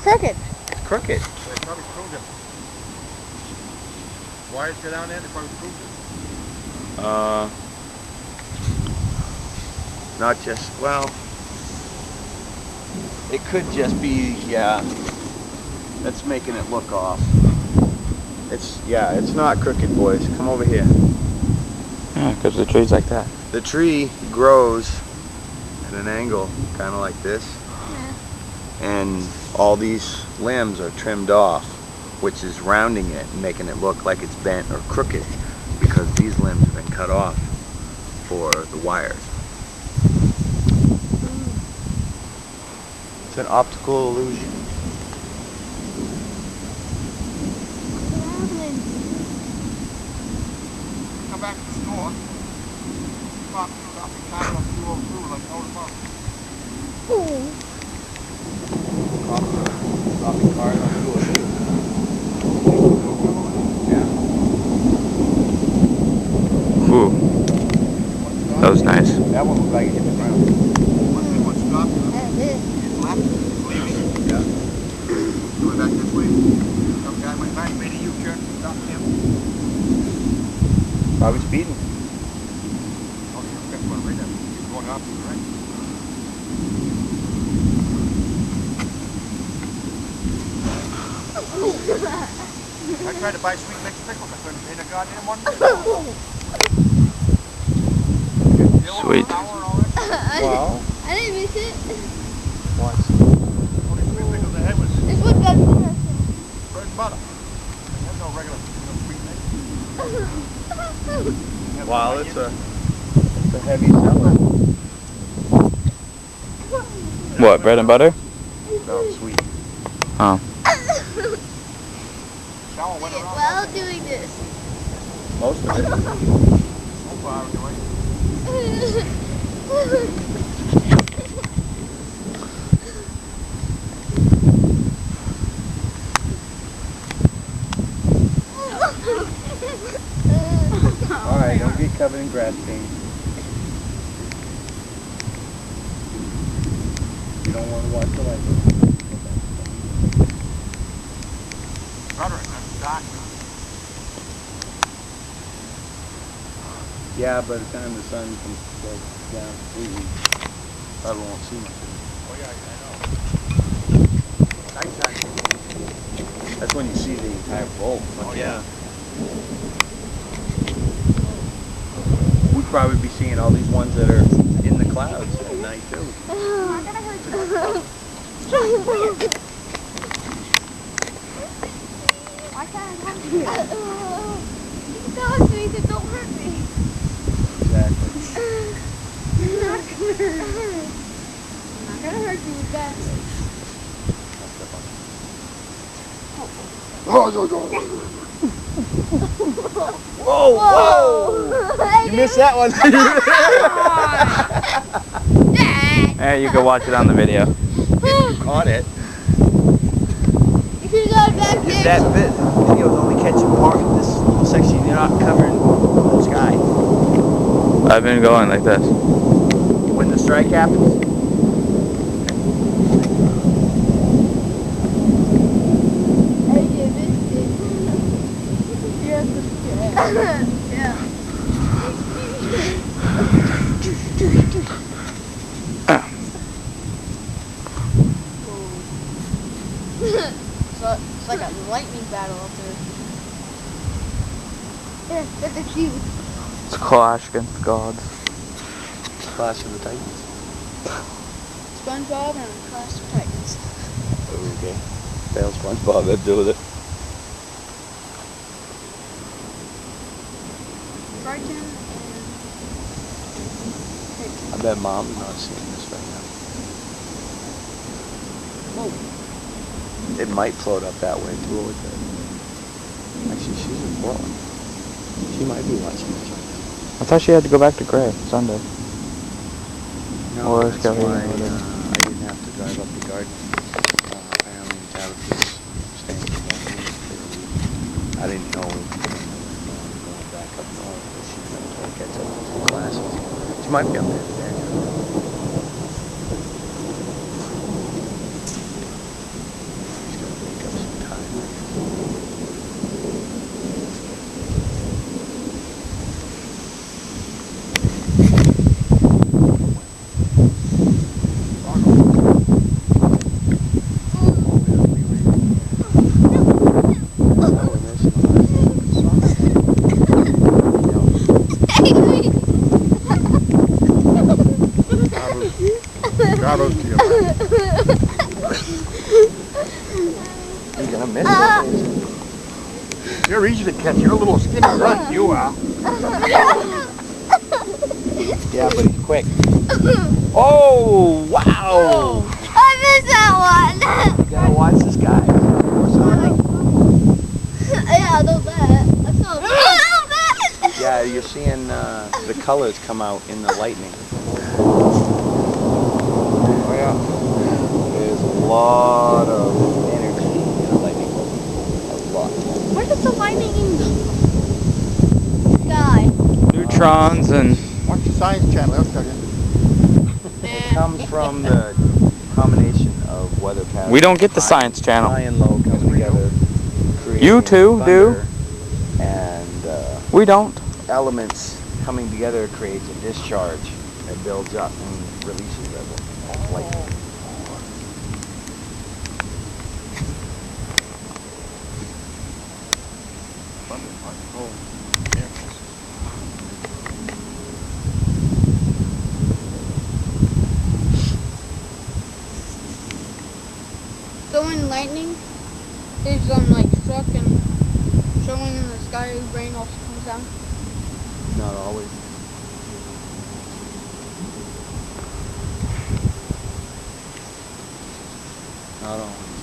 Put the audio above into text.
crooked. It's crooked. They probably pruned him. Wires go down there, they probably pruned him. Not just, well, it could just be, yeah, that's making it look off. It's not crooked, boys. Come over here. Yeah, because the tree's like that. The tree grows at an angle, kind of like this. Yeah. And all these limbs are trimmed off, which is rounding it and making it look like it's bent or crooked, because these limbs have been cut off for the wires. It's an optical illusion. Come back to the store. Pop through up and climb up 202 like all the time. Dropping cars on 202. Yeah. Ooh, that was nice. That one looked like it hit the ground. One stopped. He's left, leaving. Yeah. Going back this way. Some guy went back, made a U-turn, stopped him. Probably speeding. Oh, he's got one right there. He's going off to the right. I tried to buy sweet mixed pickles. I couldn't pay the goddamn one. Sweet. Wow. I didn't miss it. What? Only sweet pickles I had was This one does it. bread and butter. There's no regular sweet mix. Wow, it's a heavy seller. What, bread and butter? No, sweet. Oh. Shower went around. While doing this. Most of it. So far away. Alright, don't get covered in grass paint. You don't want to watch the light. Butter, that's dark. Yeah, by the time the sun comes down completely, probably won't see much. Oh yeah, I know. Nighttime. That's when you see the entire bolt. Oh yeah. We'd probably be seeing all these ones that are in the clouds at night too. Why can't I hurt you? Don't me, don't hurt me. Exactly. I'm not gonna hurt you with that. Whoa, whoa! You missed that one. Yeah, you can watch it on the video. Caught it. You should go back there. That video is only catching part of this little section. You're not covering the sky. I've been going like this. When the strike happens. Yeah. So it's like a lightning battle up there. Yeah, that's a cube. It's Clash against the gods. Clash of the Titans. SpongeBob and Clash of Titans. Okay. Fail SpongeBob had to do with it. Triton I bet Mom's not seeing this right now. and... It might float up that way too. Actually, she's in Portland. She might be watching this right now. I thought she had to go back to Gray Sunday. No, Or that's Skelly, why or whatever. I didn't have to drive up the garden. Apparently, Tabitha's staying in Portland. I didn't know we were going back up north, but she's going to try to catch up with some classes. She might be up there today. gonna miss it. You're easy to catch. You're a little skinny runt, you are. Yeah, but he's quick. Oh, wow! I missed that one. You gotta watch this guy. Yeah, a little bit. I saw a little bit. Yeah, you're seeing the colors come out in the lightning. Oh, yeah. There's a lot of energy in a lightning bolt. A lot. Where does the lightning guy? Neutrons and Watch the Science Channel, they'll tell you. It comes from the combination of weather patterns. we don't get the Science Channel. High and low come together. You creating two do. thunder, and We don't. elements coming together creates a discharge that builds up and releases as lightning. Oh, yeah. So when lightning is like struck and showing in the sky, rain also comes down. Not always. Not always.